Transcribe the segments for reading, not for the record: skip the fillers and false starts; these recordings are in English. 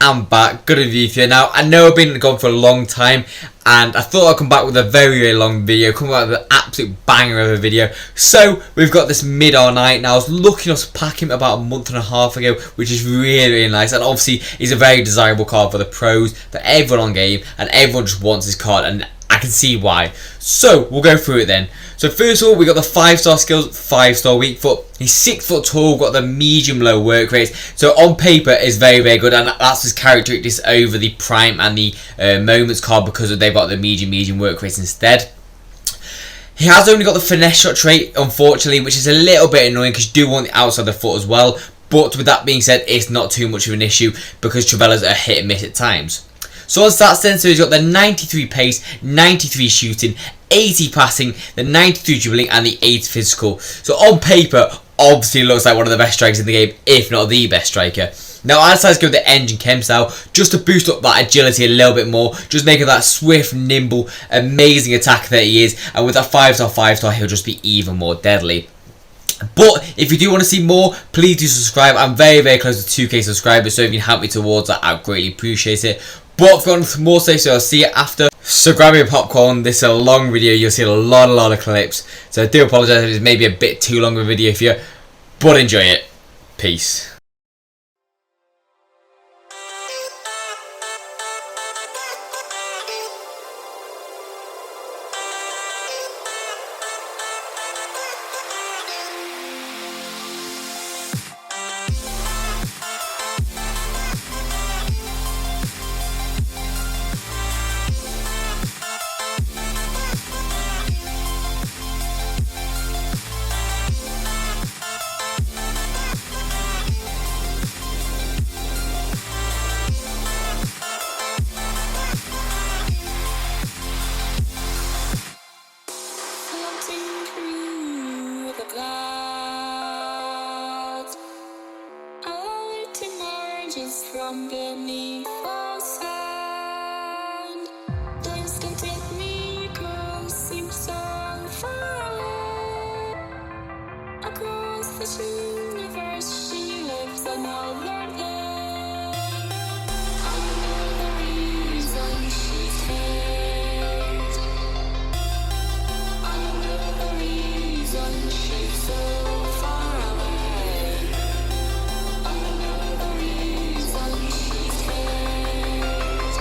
I'm back, good review for you. Now, I know I've been gone for a long time, and I thought I'd come back with a very, very long video, come back with an absolute banger of a video. So, we've got this Mid-R Knight. Now, I was lucky enough to pack him about a month and a half ago, which is really, really nice, and obviously, he's a very desirable card for the pros, for everyone on game, and everyone just wants his card, and I can see why. So, we'll go through it then. So first of all, we got the 5-star skills, 5-star weak foot. He's 6 foot tall, got the medium low work rates. So on paper is very, very good, and that's his characteristics over the prime and the moments card because they've got the medium work rates instead. He has only got the finesse shot trait, unfortunately, which is a little bit annoying because you do want the outside of the foot as well. But with that being said, it's not too much of an issue because Travellas are hit and miss at times. So on stats then, so he's got the 93 pace, 93 shooting, 80 passing, the 93 dribbling, and the 80 physical. So on paper, obviously looks like one of the best strikers in the game, if not the best striker. Now I decided to go with the engine chem style, just to boost up that agility a little bit more, just making that swift, nimble, amazing attacker that he is, and with that 5-star, he'll just be even more deadly. But if you do want to see more, please do subscribe. I'm very, very close to 2k subscribers, so if you can help me towards that, I'd greatly appreciate it. But I've got nothing more to say, so I'll see you after. So grab your popcorn. This is a long video. You'll see a lot of clips. So I do apologise if it's maybe a bit too long of a video for you, but enjoy it. Peace. From beneath the sand, dance can take me across, seems so far away. Across this universe, she lives another day. I know the reason she stays. I know the reason she's so far away. I know the reason she stays.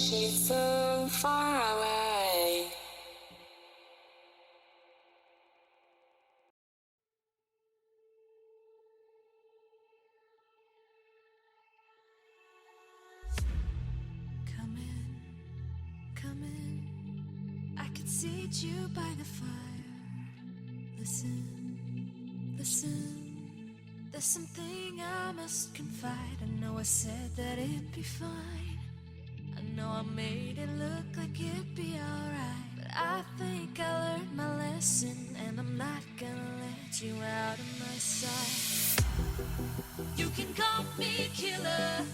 she's so far away. Come in, come in. I could seat you by the fire. Listen, listen. There's something I must confide. I know I said that it'd be fine. I know I made it look like it'd be alright, but I think I learned my lesson, and I'm not gonna let you out of my sight. You can call me killer,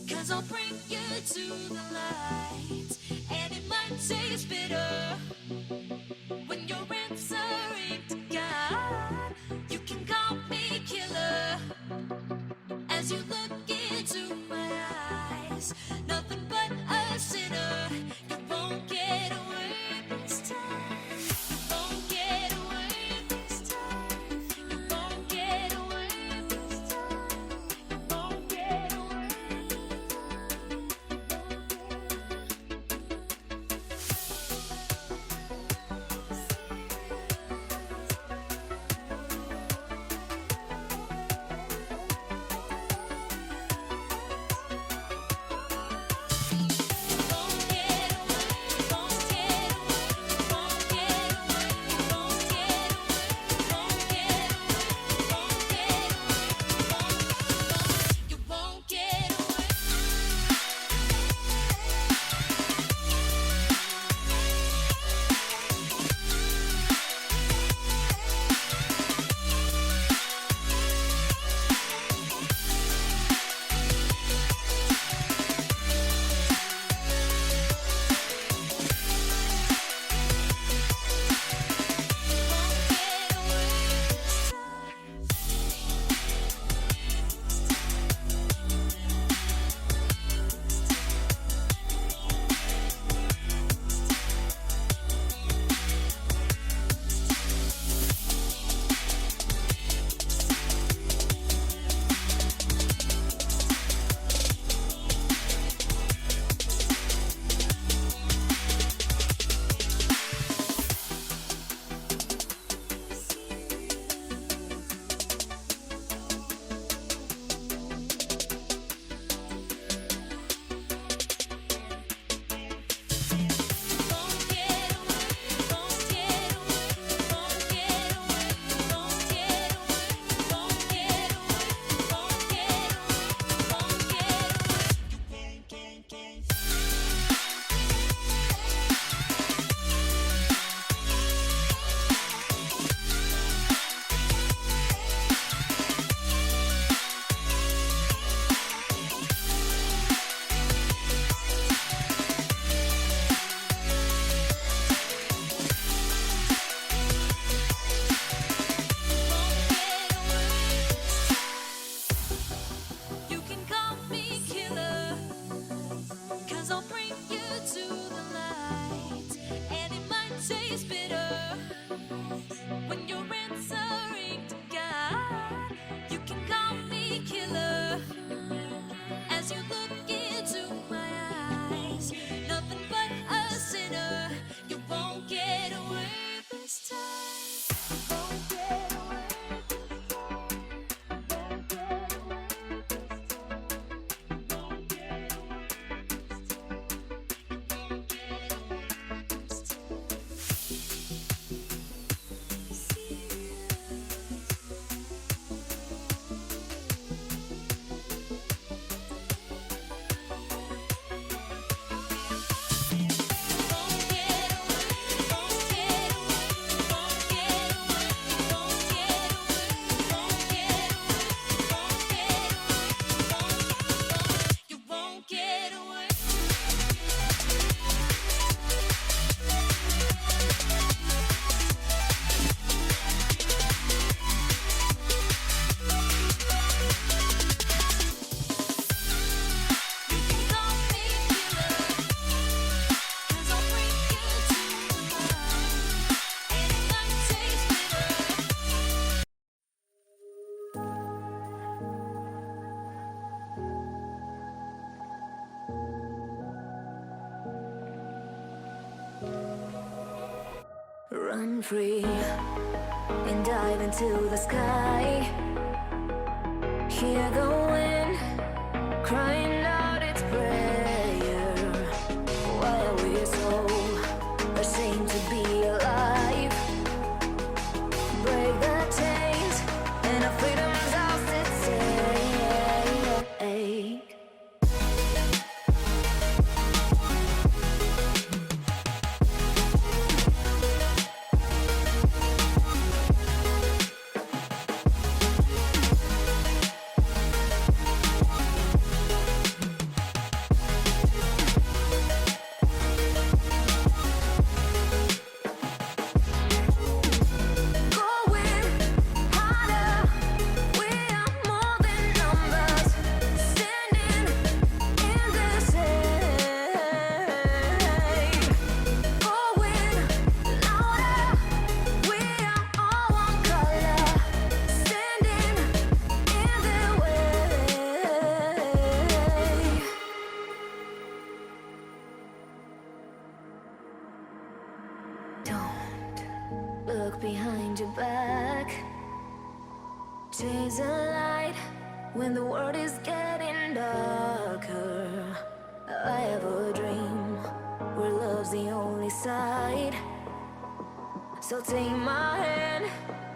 'cause I'll bring you to the light. And it might taste bitter when you're answering to God. You can call me killer as you look into my eyes. Nothing but a sinner. You won't get away this time. You won't get away this time. You won't get away this time. You won't get away. run free and dive into the sky. Hear the wind crying out its prayer. Why are we so ashamed to be alive? Break the chains and our freedom's ours to take. Look behind your back. Chase a light when the world is getting darker. I have a dream where love's the only side. So take my hand,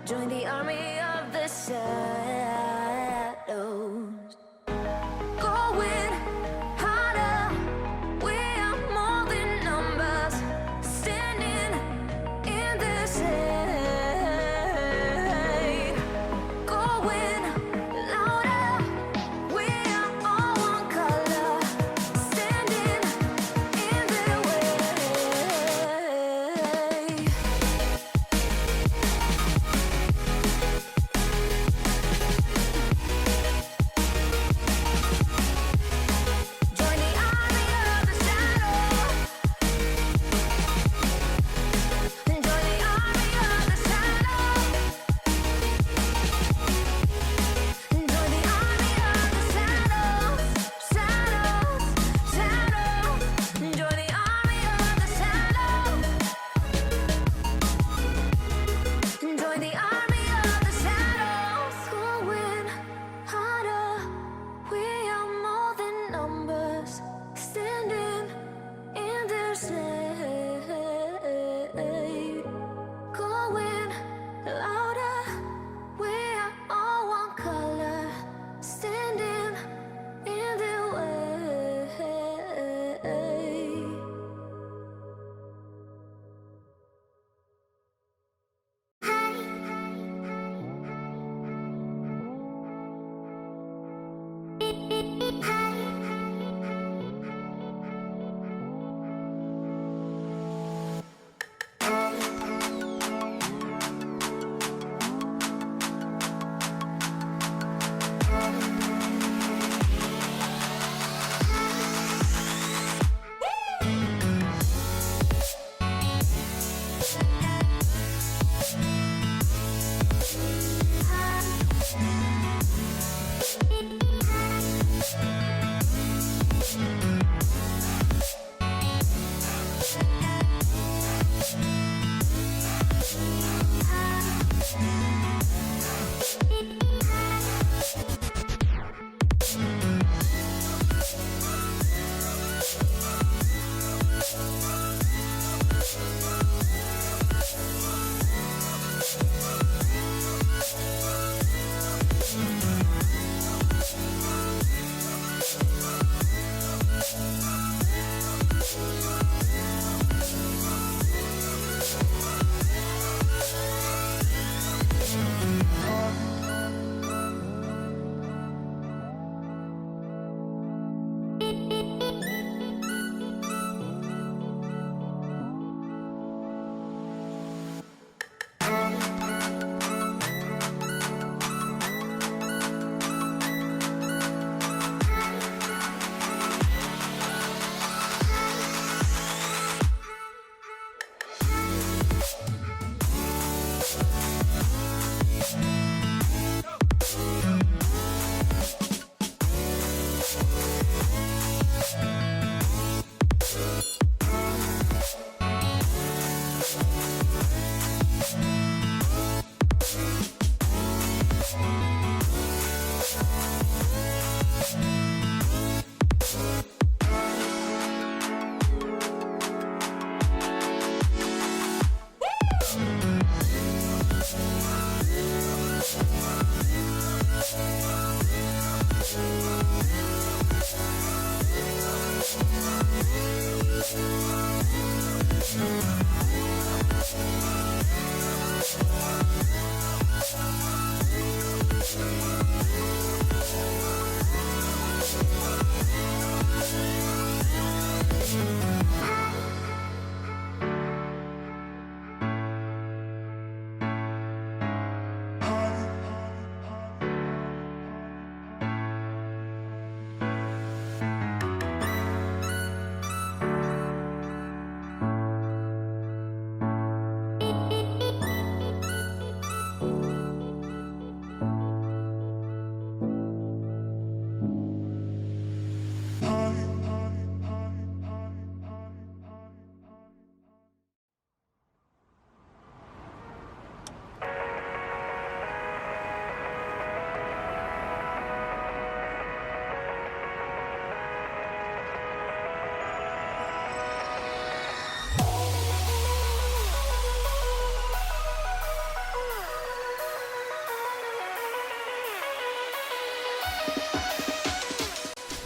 join the army of the shadows. Going harder, we are more than numbers. Standing in the shade. Going louder, we are all one color. Standing in the way.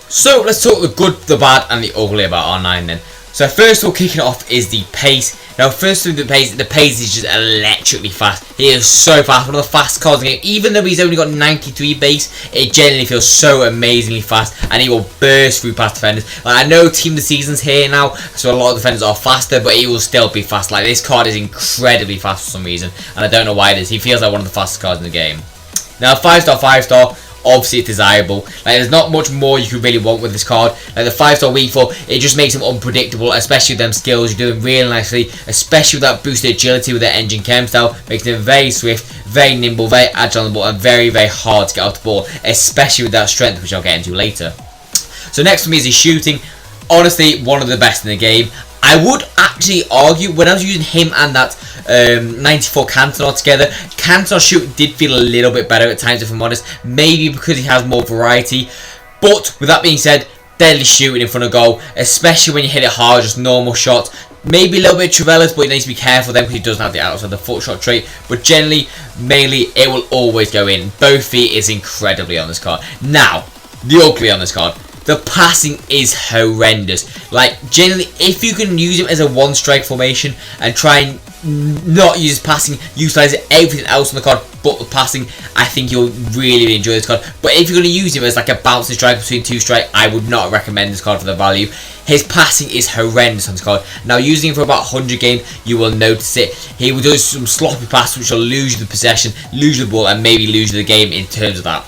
So let's talk the good, the bad, and the ugly about R9 then. So first of all, kicking it off is the pace. Now first of all, the pace is just electrically fast. He is so fast, one of the fastest cards in the game. Even though he's only got 93 base, it generally feels so amazingly fast, and he will burst through past defenders. Like, I know Team of the Season's here now, so a lot of defenders are faster, but he will still be fast. Like, this card is incredibly fast for some reason, and I don't know why it is. He feels like one of the fastest cards in the game. Now 5-star. Obviously it's desirable. Like, there's not much more you could really want with this card. Like, the 5-star weak foot, it just makes him unpredictable, especially with them skills. You're doing really nicely, especially with that boosted agility with their engine chem style, making him very swift, very nimble, very agile on the ball, and very, very hard to get off the ball, especially with that strength, which I'll get into later. So next for me is his shooting. Honestly, one of the best in the game. I would actually argue, when I was using him and that 94 Cantona together, Cantona's shooting did feel a little bit better at times, if I'm honest. Maybe because he has more variety. But with that being said, deadly shooting in front of goal, especially when you hit it hard, just normal shots. Maybe a little bit of Trevella's, but you need to be careful then because he doesn't have the outside the foot shot trait. But generally, mainly, it will always go in. Both feet is incredibly on this card. Now, the ugly on this card. The passing is horrendous. Like, generally, if you can use him as a one-strike formation and try and not use his passing, utilize everything else on the card but the passing, I think you'll really enjoy this card. But if you're going to use him as like a bouncing strike between two strike, I would not recommend this card for the value. His passing is horrendous on this card. Now, using him for about 100 games, you will notice it. He will do some sloppy passes which will lose you the possession, lose you the ball, and maybe lose you the game in terms of that.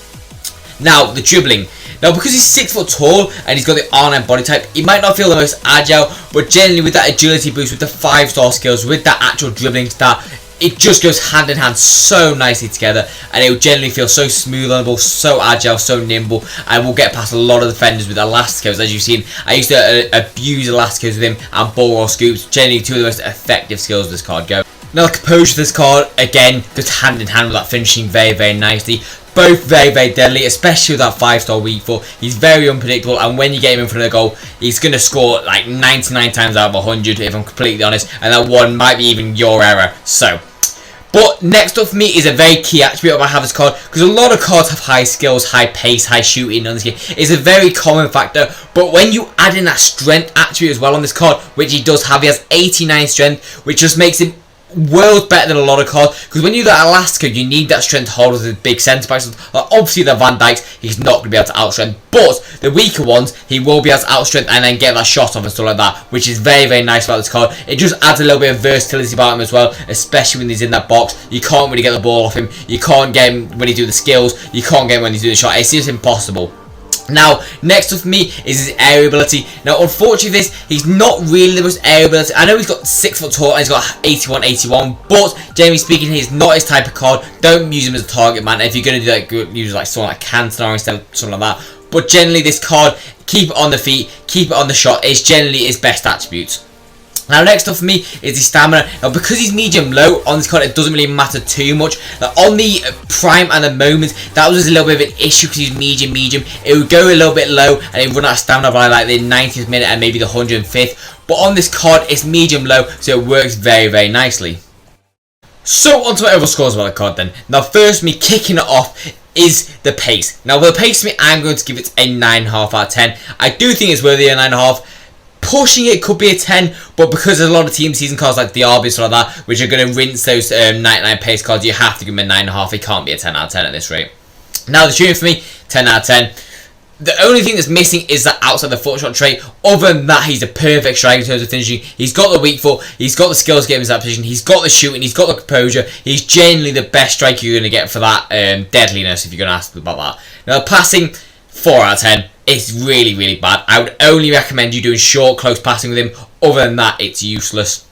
Now, the dribbling. Now, because he's 6 foot tall and he's got the R9 body type, he might not feel the most agile, but generally with that agility boost, with the 5-star skills, with that actual dribbling stat, it just goes hand in hand so nicely together, and it will generally feel so smooth on the ball, so agile, so nimble, and will get past a lot of defenders with Elasticos. As you've seen, I used to abuse Elasticos with him and ball roll scoops, generally two of the most effective skills of this card go. Now, the composure of this card, again, goes hand in hand with that finishing very, very nicely. Both very, very deadly, especially with that 5-star weak foot. He's very unpredictable, and when you get him in front of the goal, he's going to score like 99 times out of 100, if I'm completely honest, and that one might be even your error. So, but next up for me is a very key attribute about having this card, because a lot of cards have high skills, high pace, high shooting on this game. It's a very common factor, but when you add in that strength attribute as well on this card, which he does have, he has 89 strength, which just makes him worlds better than a lot of cards, because when you do that Elastica, you need that strength to hold with the big centre backs. Obviously the Van Dijks, he's not going to be able to outstrength, but the weaker ones, he will be able to outstrength and then get that shot off and stuff like that, which is very, very nice about this card. It just adds a little bit of versatility about him as well, especially when he's in that box. You can't really get the ball off him, you can't get him when he's doing the skills, you can't get him when he's doing the shot. It's just impossible. Now, next up for me is his air ability. Now, unfortunately, he's not really the most air ability. I know he's got 6 foot tall and he's got 81, but generally speaking, he's not his type of card. Don't use him as a target man. If you're going to do that, use like someone like Cantona instead of something like that. But generally, this card, keep it on the feet, keep it on the shot, is generally his best attributes. Now, next up for me is his stamina. Now, because he's medium low on this card, it doesn't really matter too much. Now, on the prime and the moments, that was just a little bit of an issue because he's medium. It would go a little bit low and it would run out of stamina by like the 90th minute and maybe the 105th. But on this card, it's medium low, so it works very, very nicely. So, on to my overall scores about the card then. Now, first, me kicking it off is the pace. Now, with the pace for me, I'm going to give it a 9.5 out of 10. I do think it's worthy of 9.5. Pushing it could be a 10, but because there's a lot of team season cards like the Arbis or like that, which are going to rinse those 99 pace cards, you have to give him a 9.5. It can't be a 10 out of 10 at this rate. Now, the shooting for me, 10 out of 10. The only thing that's missing is that outside the foot shot trait. Other than that, he's a perfect striker in terms of finishing. He's got the weak foot, he's got the skills to get him in that position, he's got the shooting, he's got the composure. He's generally the best striker you're going to get for that deadliness, if you're going to ask about that. Now, passing, 4 out of 10. It's really, really bad. I would only recommend you doing short, close passing with him. Other than that, it's useless.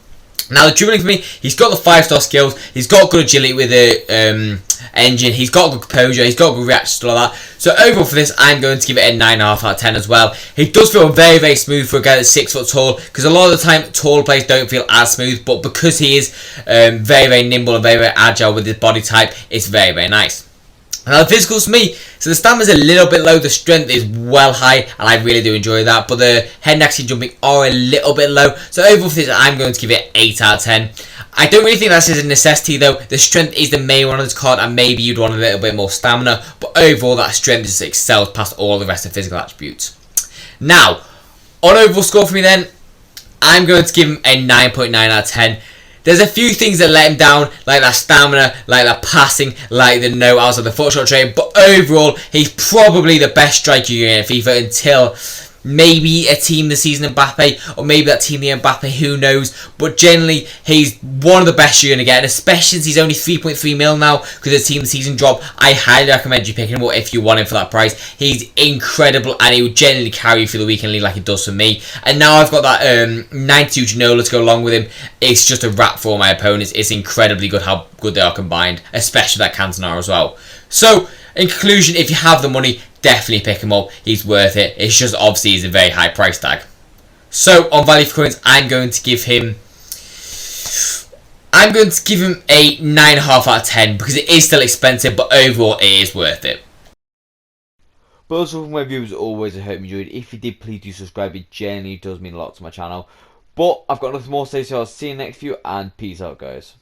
Now, the dribbling for me, he's got the 5-star skills. He's got good agility with the engine. He's got good composure. He's got good reactions to all that. So, overall for this, I'm going to give it a 9.5 out of 10 as well. He does feel very, very smooth for a guy that's 6 foot tall, because a lot of the time, tall players don't feel as smooth. But because he is very, very nimble and very, very agile with his body type, it's very, very nice. Now, the physicals for me, so the stamina's a little bit low, the strength is well high, and I really do enjoy that, but the head and action jumping are a little bit low, so overall for this, I'm going to give it 8 out of 10. I don't really think that's a necessity though. The strength is the main one on this card, and maybe you'd want a little bit more stamina, but overall that strength just excels past all the rest of the physical attributes. Now, on overall score for me then, I'm going to give him a 9.9 out of 10. There's a few things that let him down, like that stamina, like that passing, like the no outside the foot shot trade, but overall, he's probably the best striker you get in FIFA until maybe a team this season Mbappe, or maybe that team the Mbappe, who knows. But generally, he's one of the best you're going to get, and especially since he's only 3.3 mil now because the team the season drop. I highly recommend you picking him up if you want him for that price. He's incredible, and he will generally carry you through the weekend league like he does for me. And now I've got that 92 Ginola to go along with him. It's just a wrap for all my opponents. It's incredibly good how good they are combined, especially that Cantona as well. So, in conclusion, if you have the money, definitely pick him up. He's worth it. It's just obviously he's a very high price tag. So on value for coins, I'm going to give him a 9.5 out of 10 because it is still expensive, but overall it is worth it. But also from my viewers, always I hope you enjoyed. If you did, please do subscribe. It genuinely does mean a lot to my channel. But I've got nothing more to say, so I'll see you next video, and peace out, guys.